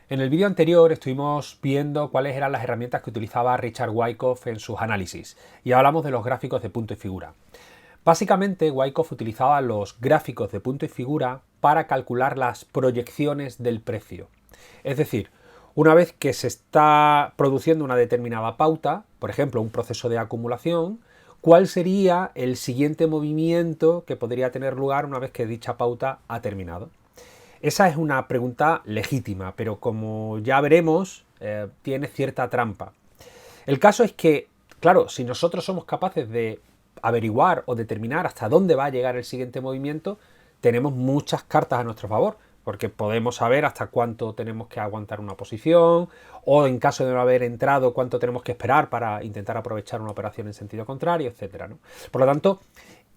En el vídeo anterior estuvimos viendo cuáles eran las herramientas que utilizaba Richard Wyckoff en sus análisis y hablamos de los gráficos de punto y figura. Básicamente, Wyckoff utilizaba los gráficos de punto y figura para calcular las proyecciones del precio. Es decir, una vez que se está produciendo una determinada pauta, por ejemplo, un proceso de acumulación, ¿cuál sería el siguiente movimiento que podría tener lugar una vez que dicha pauta ha terminado? Esa es una pregunta legítima, pero como ya veremos, tiene cierta trampa. El caso es que, claro, si nosotros somos capaces de averiguar o determinar hasta dónde va a llegar el siguiente movimiento, tenemos muchas cartas a nuestro favor, porque podemos saber hasta cuánto tenemos que aguantar una posición, o en caso de no haber entrado, cuánto tenemos que esperar para intentar aprovechar una operación en sentido contrario, etcétera, ¿no? Por lo tanto,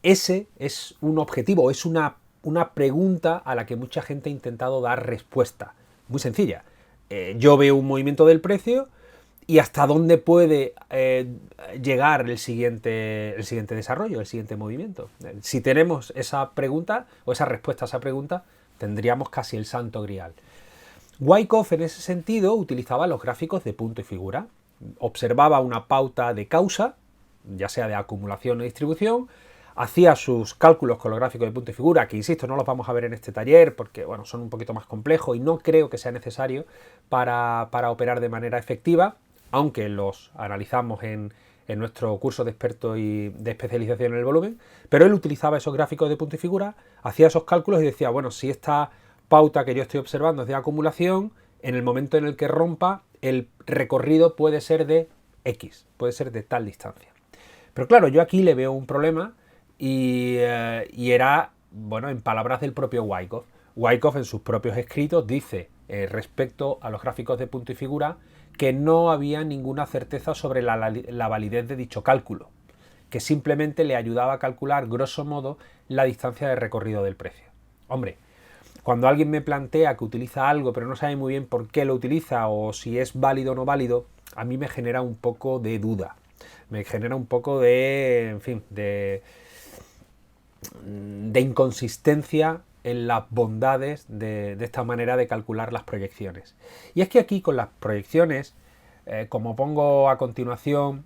ese es un objetivo, es una pregunta a la que mucha gente ha intentado dar respuesta. Muy sencilla. Yo veo un movimiento del precio y hasta dónde puede llegar el siguiente desarrollo, el siguiente movimiento. Si tenemos esa pregunta o esa respuesta a esa pregunta, tendríamos casi el santo grial. Wyckoff en ese sentido utilizaba los gráficos de punto y figura. Observaba una pauta de causa, ya sea de acumulación o distribución, hacía sus cálculos con los gráficos de punto y figura, que insisto, no los vamos a ver en este taller porque bueno, son un poquito más complejos y no creo que sea necesario para operar de manera efectiva, aunque los analizamos en nuestro curso de experto y de especialización en el volumen, pero él utilizaba esos gráficos de punto y figura, hacía esos cálculos y decía, bueno, si esta pauta que yo estoy observando es de acumulación, en el momento en el que rompa, el recorrido puede ser de X, puede ser de tal distancia. Pero claro, yo aquí le veo un problema y era, bueno, en palabras del propio Wyckoff. Wyckoff en sus propios escritos dice respecto a los gráficos de punto y figura que no había ninguna certeza sobre la validez de dicho cálculo, que simplemente le ayudaba a calcular, grosso modo, la distancia de recorrido del precio. Hombre, cuando alguien me plantea que utiliza algo pero no sabe muy bien por qué lo utiliza o si es válido o no válido, a mí me genera un poco de duda. Me genera un poco de, en fin, de inconsistencia en las bondades de esta manera de calcular las proyecciones. Y es que aquí con las proyecciones, como pongo a continuación,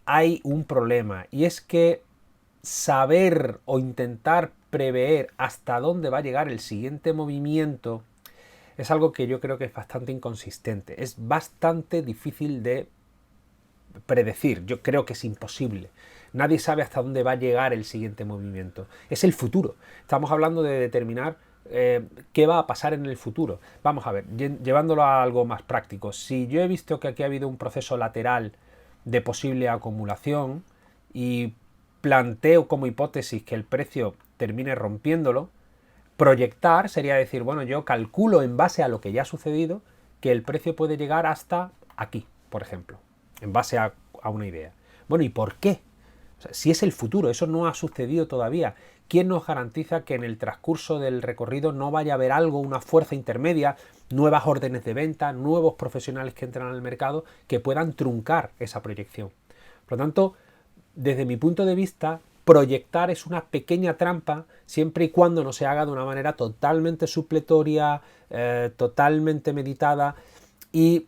hay un problema y es que saber o intentar prever hasta dónde va a llegar el siguiente movimiento es algo que yo creo que es bastante inconsistente, es bastante difícil de predecir, yo creo que es imposible. Nadie sabe hasta dónde va a llegar el siguiente movimiento. Es el futuro. Estamos hablando de determinar qué va a pasar en el futuro. Vamos a ver, llevándolo a algo más práctico. Si yo he visto que aquí ha habido un proceso lateral de posible acumulación y planteo como hipótesis que el precio termine rompiéndolo, proyectar sería decir, bueno, yo calculo en base a lo que ya ha sucedido que el precio puede llegar hasta aquí, por ejemplo, en base a una idea. Bueno, ¿y por qué? O sea, si es el futuro, eso no ha sucedido todavía. ¿Quién nos garantiza que en el transcurso del recorrido no vaya a haber algo, una fuerza intermedia, nuevas órdenes de venta, nuevos profesionales que entran al mercado que puedan truncar esa proyección? Por lo tanto, desde mi punto de vista, proyectar es una pequeña trampa siempre y cuando no se haga de una manera totalmente supletoria, totalmente meditada y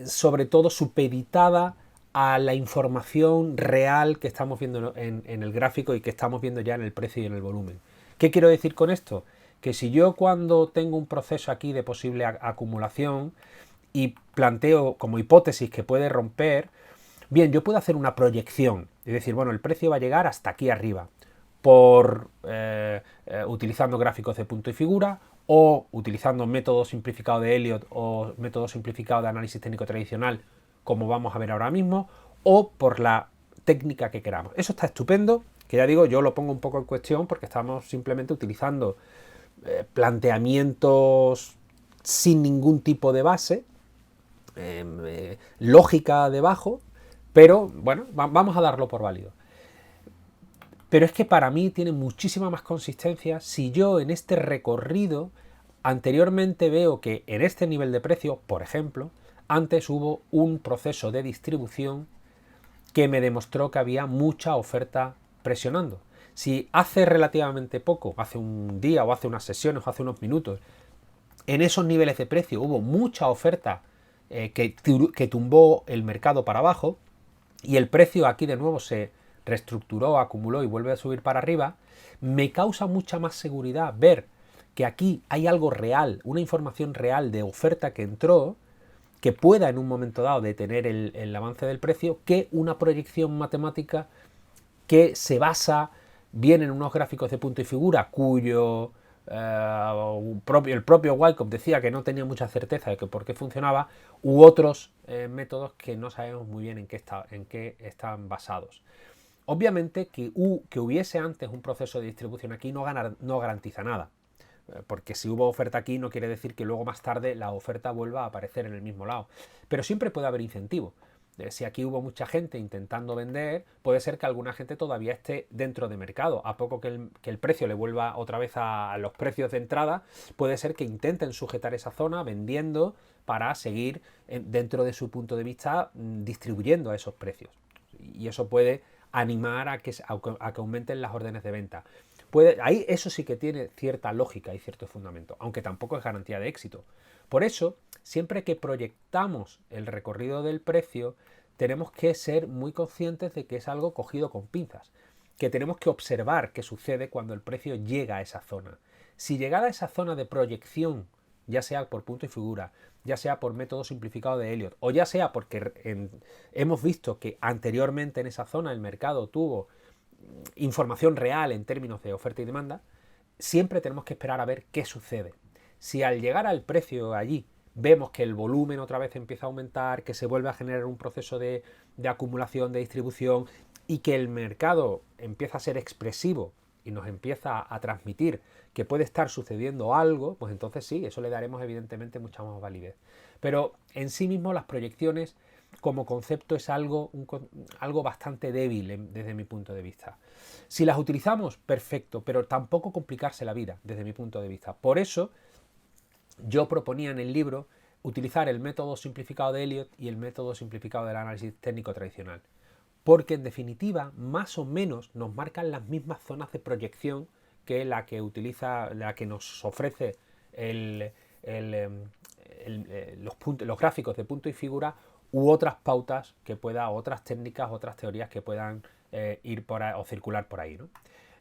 sobre todo supeditada a la información real que estamos viendo en el gráfico y que estamos viendo ya en el precio y en el volumen. ¿Qué quiero decir con esto? Que si yo cuando tengo un proceso aquí de posible acumulación y planteo como hipótesis que puede romper, bien, yo puedo hacer una proyección, es decir, bueno, el precio va a llegar hasta aquí arriba, utilizando gráficos de punto y figura o utilizando método simplificado de Elliott o método simplificado de análisis técnico tradicional, como vamos a ver ahora mismo, o por la técnica que queramos. Eso está estupendo, que ya digo, yo lo pongo un poco en cuestión porque estamos simplemente utilizando planteamientos sin ningún tipo de base, lógica debajo, pero bueno, vamos a darlo por válido. Pero es que para mí tiene muchísima más consistencia si yo en este recorrido anteriormente veo que en este nivel de precio, por ejemplo, antes hubo un proceso de distribución que me demostró que había mucha oferta presionando. Si hace relativamente poco, hace un día o hace unas sesiones o hace unos minutos, en esos niveles de precio hubo mucha oferta que tumbó el mercado para abajo y el precio aquí de nuevo se reestructuró, acumuló y vuelve a subir para arriba, me causa mucha más seguridad ver que aquí hay algo real, una información real de oferta que entró, que pueda en un momento dado detener el avance del precio, que una proyección matemática que se basa bien en unos gráficos de punto y figura cuyo el propio Wyckoff decía que no tenía mucha certeza de que por qué funcionaba, u otros métodos que no sabemos muy bien en qué están basados. Obviamente que hubiese antes un proceso de distribución aquí no garantiza nada, porque si hubo oferta aquí no quiere decir que luego más tarde la oferta vuelva a aparecer en el mismo lado, pero siempre puede haber incentivo. Si aquí hubo mucha gente intentando vender, puede ser que alguna gente todavía esté dentro de mercado. A poco que el precio le vuelva otra vez a los precios de entrada, puede ser que intenten sujetar esa zona vendiendo para seguir dentro de su punto de vista distribuyendo a esos precios. Y eso puede animar a que aumenten las órdenes de venta. Ahí eso sí que tiene cierta lógica y cierto fundamento, aunque tampoco es garantía de éxito. Por eso, siempre que proyectamos el recorrido del precio, tenemos que ser muy conscientes de que es algo cogido con pinzas, que tenemos que observar qué sucede cuando el precio llega a esa zona. Si llegada a esa zona de proyección, ya sea por punto y figura, ya sea por método simplificado de Elliott, o ya sea porque hemos visto que anteriormente en esa zona el mercado tuvo información real en términos de oferta y demanda, siempre tenemos que esperar a ver qué sucede. Si al llegar al precio allí vemos que el volumen otra vez empieza a aumentar, que se vuelve a generar un proceso de acumulación, de distribución y que el mercado empieza a ser expresivo y nos empieza a transmitir que puede estar sucediendo algo, pues entonces sí, eso le daremos evidentemente mucha más validez. Pero en sí mismo las proyecciones como concepto es algo bastante débil desde mi punto de vista. Si las utilizamos, perfecto, pero tampoco complicarse la vida desde mi punto de vista. Por eso yo proponía en el libro utilizar el método simplificado de Elliott y el método simplificado del análisis técnico tradicional. Porque en definitiva, más o menos nos marcan las mismas zonas de proyección que la que nos ofrece los gráficos de punto y figura u otras pautas otras técnicas, otras teorías que puedan ir por ahí, o circular por ahí, ¿no?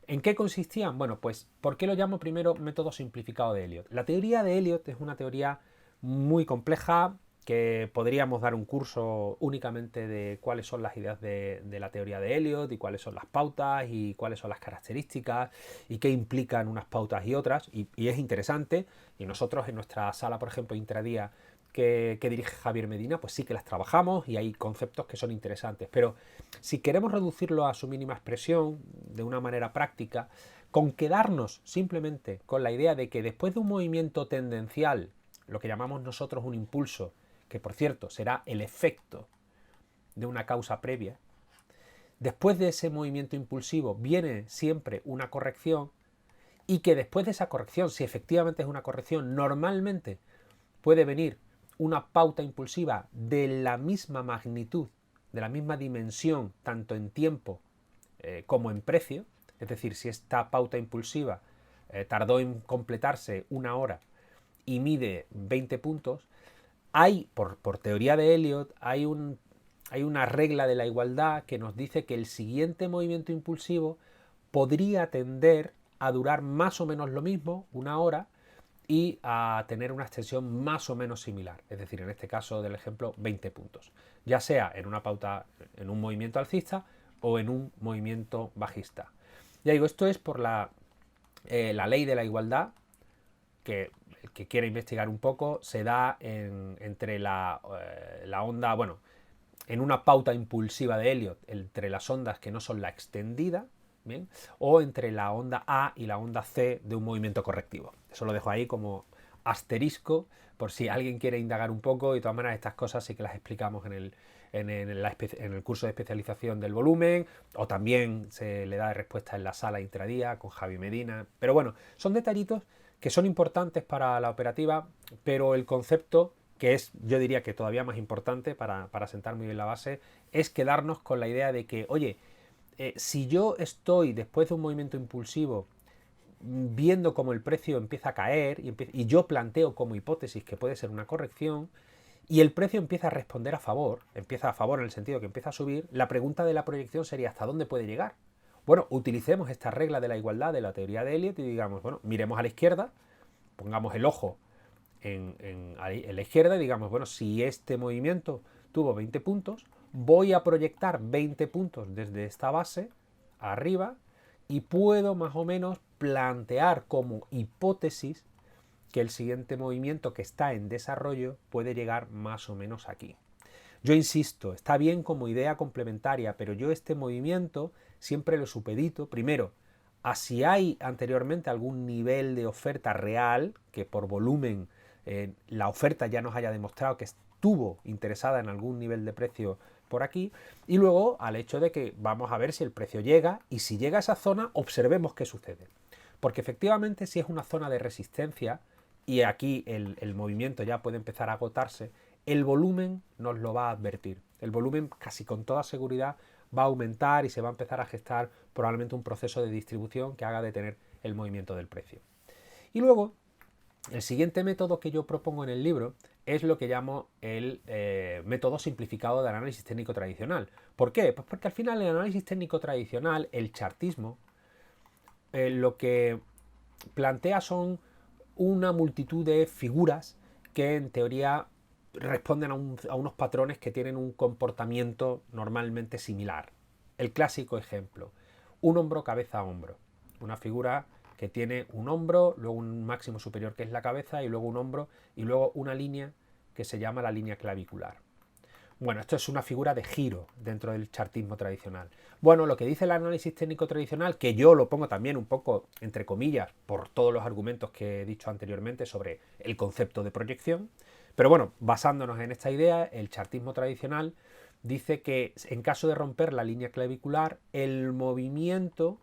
¿En qué consistían? Bueno, pues, ¿por qué lo llamo primero método simplificado de Elliott? La teoría de Elliott es una teoría muy compleja que podríamos dar un curso únicamente de cuáles son las ideas de la teoría de Elliott y cuáles son las pautas y cuáles son las características y qué implican unas pautas y otras, y es interesante, y nosotros en nuestra sala, por ejemplo, intradía que dirige Javier Medina, pues sí que las trabajamos y hay conceptos que son interesantes, pero si queremos reducirlo a su mínima expresión de una manera práctica, con quedarnos simplemente con la idea de que después de un movimiento tendencial, lo que llamamos nosotros un impulso, que por cierto será el efecto de una causa previa, después de ese movimiento impulsivo viene siempre una corrección y que después de esa corrección, si efectivamente es una corrección, normalmente puede venir una pauta impulsiva de la misma magnitud, de la misma dimensión, tanto en tiempo como en precio. Es decir, si esta pauta impulsiva tardó en completarse una hora y mide 20 puntos, por teoría de Elliott, hay una regla de la igualdad que nos dice que el siguiente movimiento impulsivo podría tender a durar más o menos lo mismo, una hora, y a tener una extensión más o menos similar. Es decir, en este caso del ejemplo, 20 puntos. Ya sea en una pauta, en un movimiento alcista o en un movimiento bajista. Ya digo, esto es por la ley de la igualdad, que el que quiera investigar un poco, se da entre la onda, bueno, en una pauta impulsiva de Elliott, entre las ondas que no son la extendida, ¿bien? O entre la onda A y la onda C de un movimiento correctivo. Eso lo dejo ahí como asterisco por si alguien quiere indagar un poco, y de todas maneras estas cosas sí que las explicamos en el curso de especialización del volumen, o también se le da respuesta en la sala intradía con Javi Medina. Pero bueno, son detallitos que son importantes para la operativa, pero el concepto, que es, yo diría que todavía más importante para sentar muy bien la base, es quedarnos con la idea de que, oye, si yo estoy después de un movimiento impulsivo viendo cómo el precio empieza a caer y yo planteo como hipótesis que puede ser una corrección y el precio empieza a responder a favor, empieza a favor en el sentido que empieza a subir, la pregunta de la proyección sería ¿hasta dónde puede llegar? Bueno, utilicemos esta regla de la igualdad de la teoría de Elliott y digamos, bueno, miremos a la izquierda, pongamos el ojo en la izquierda y digamos, bueno, si este movimiento tuvo 20 puntos, voy a proyectar 20 puntos desde esta base arriba y puedo más o menos plantear como hipótesis que el siguiente movimiento que está en desarrollo puede llegar más o menos aquí. Yo insisto, está bien como idea complementaria, pero yo este movimiento siempre lo supedito, primero, a si hay anteriormente algún nivel de oferta real, que por volumen la oferta ya nos haya demostrado que estuvo interesada en algún nivel de precio por aquí, y luego al hecho de que vamos a ver si el precio llega, y si llega a esa zona, observemos qué sucede. Porque efectivamente si es una zona de resistencia, y aquí el movimiento ya puede empezar a agotarse, el volumen nos lo va a advertir. El volumen casi con toda seguridad va a aumentar y se va a empezar a gestar probablemente un proceso de distribución que haga detener el movimiento del precio. Y luego, el siguiente método que yo propongo en el libro es lo que llamo el método simplificado del análisis técnico tradicional. ¿Por qué? Pues porque al final el análisis técnico tradicional, el chartismo, lo que plantea son una multitud de figuras que en teoría responden a unos patrones que tienen un comportamiento normalmente similar. El clásico ejemplo, un hombro, cabeza, hombro. Una figura que tiene un hombro, luego un máximo superior que es la cabeza y luego un hombro y luego una línea que se llama la línea clavicular. Bueno, esto es una figura de giro dentro del chartismo tradicional. Bueno, lo que dice el análisis técnico tradicional, que yo lo pongo también un poco entre comillas por todos los argumentos que he dicho anteriormente sobre el concepto de proyección, pero bueno, basándonos en esta idea, el chartismo tradicional dice que en caso de romper la línea clavicular, el movimiento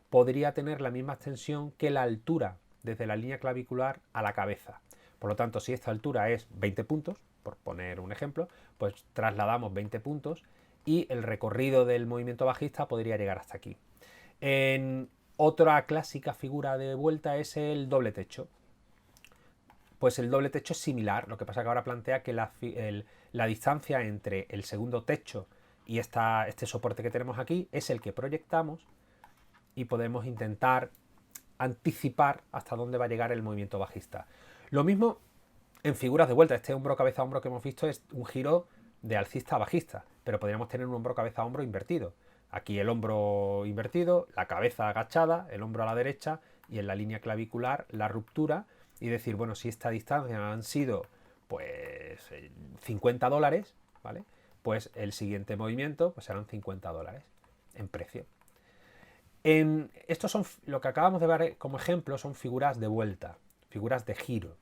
podría tener la misma extensión que la altura desde la línea clavicular a la cabeza. Por lo tanto, si esta altura es 20 puntos, por poner un ejemplo, pues trasladamos 20 puntos y el recorrido del movimiento bajista podría llegar hasta aquí. En otra clásica figura de vuelta es el doble techo. Pues el doble techo es similar, lo que pasa que ahora plantea que la distancia entre el segundo techo y este soporte que tenemos aquí es el que proyectamos y podemos intentar anticipar hasta dónde va a llegar el movimiento bajista. Lo mismo en figuras de vuelta. Este hombro cabeza hombro que hemos visto es un giro de alcista a bajista, pero podríamos tener un hombro cabeza hombro invertido. Aquí el hombro invertido, la cabeza agachada, el hombro a la derecha y en la línea clavicular la ruptura y decir, bueno, si esta distancia han sido pues $50, ¿vale? Pues el siguiente movimiento pues serán $50 en precio. Estos son lo que acabamos de ver como ejemplo, son figuras de vuelta, figuras de giro.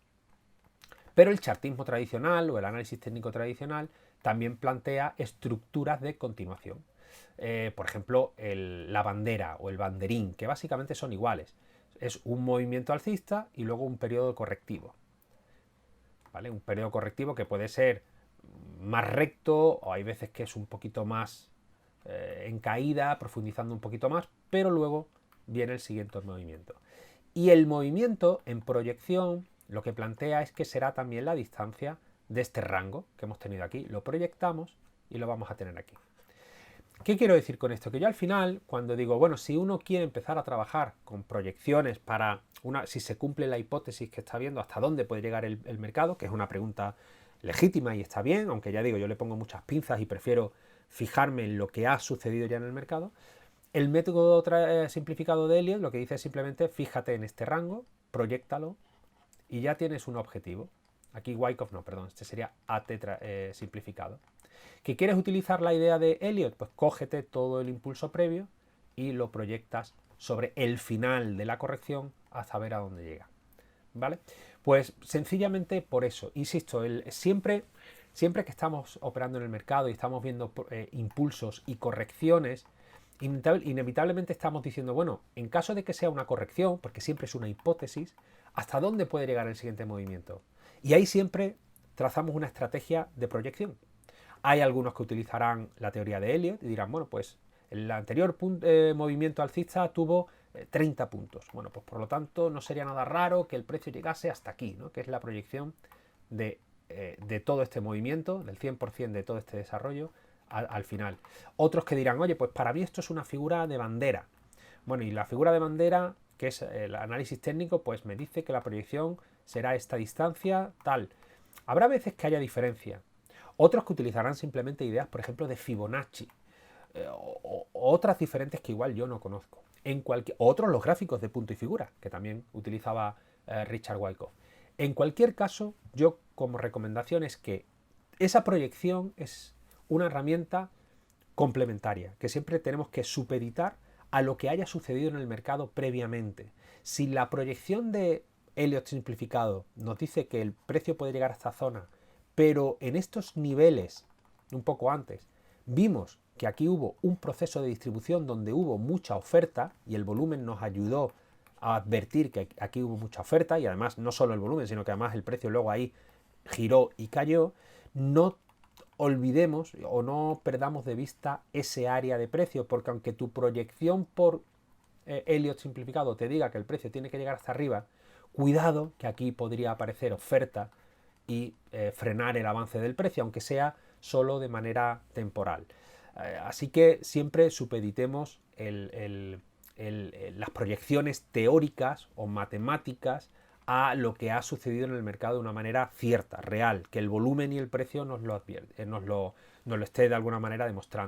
Pero el chartismo tradicional o el análisis técnico tradicional también plantea estructuras de continuación. Por ejemplo, la bandera o el banderín, que básicamente son iguales. Es un movimiento alcista y luego un periodo correctivo. ¿Vale? Un periodo correctivo que puede ser más recto o hay veces que es un poquito más en caída, profundizando un poquito más, pero luego viene el siguiente movimiento. Y el movimiento en proyección lo que plantea es que será también la distancia de este rango que hemos tenido aquí. Lo proyectamos y lo vamos a tener aquí. ¿Qué quiero decir con esto? Que yo al final, cuando digo, bueno, si uno quiere empezar a trabajar con proyecciones para si se cumple la hipótesis que está viendo, hasta dónde puede llegar el mercado, que es una pregunta legítima y está bien, aunque ya digo, yo le pongo muchas pinzas y prefiero fijarme en lo que ha sucedido ya en el mercado. El método simplificado de Elliott lo que dice es simplemente fíjate en este rango, proyéctalo y ya tienes un objetivo. Aquí Wyckoff no, perdón, este sería AT simplificado. ¿Que quieres utilizar la idea de Elliott? Pues cógete todo el impulso previo y lo proyectas sobre el final de la corrección hasta ver a dónde llega. ¿Vale? Pues sencillamente por eso, insisto, siempre que estamos operando en el mercado y estamos viendo impulsos y correcciones, inevitablemente estamos diciendo, bueno, en caso de que sea una corrección, porque siempre es una hipótesis, ¿hasta dónde puede llegar el siguiente movimiento? Y ahí siempre trazamos una estrategia de proyección. Hay algunos que utilizarán la teoría de Elliott y dirán, bueno, pues el anterior movimiento alcista tuvo 30 puntos. Bueno, pues por lo tanto no sería nada raro que el precio llegase hasta aquí, ¿no? Que es la proyección de todo este movimiento, del 100% de todo este desarrollo al final. Otros que dirán, oye, pues para mí esto es una figura de bandera. Bueno, y la figura de bandera, que es el análisis técnico, pues me dice que la proyección será esta distancia tal. Habrá veces que haya diferencia. Otros que utilizarán simplemente ideas, por ejemplo, de Fibonacci. O otras diferentes que igual yo no conozco. Otros los gráficos de punto y figura, que también utilizaba Richard Wyckoff. En cualquier caso, yo como recomendación es que esa proyección es una herramienta complementaria, que siempre tenemos que supeditar a lo que haya sucedido en el mercado previamente. Si la proyección de Elliott simplificado nos dice que el precio puede llegar a esta zona, pero en estos niveles, un poco antes, vimos que aquí hubo un proceso de distribución donde hubo mucha oferta y el volumen nos ayudó a advertir que aquí hubo mucha oferta y además no solo el volumen, sino que además el precio luego ahí giró y cayó, no olvidemos o no perdamos de vista ese área de precio, porque aunque tu proyección por Elliott simplificado te diga que el precio tiene que llegar hasta arriba, cuidado que aquí podría aparecer oferta y frenar el avance del precio, aunque sea solo de manera temporal. Así que siempre supeditemos las proyecciones teóricas o matemáticas a lo que ha sucedido en el mercado de una manera cierta, real, que el volumen y el precio nos lo esté de alguna manera demostrando.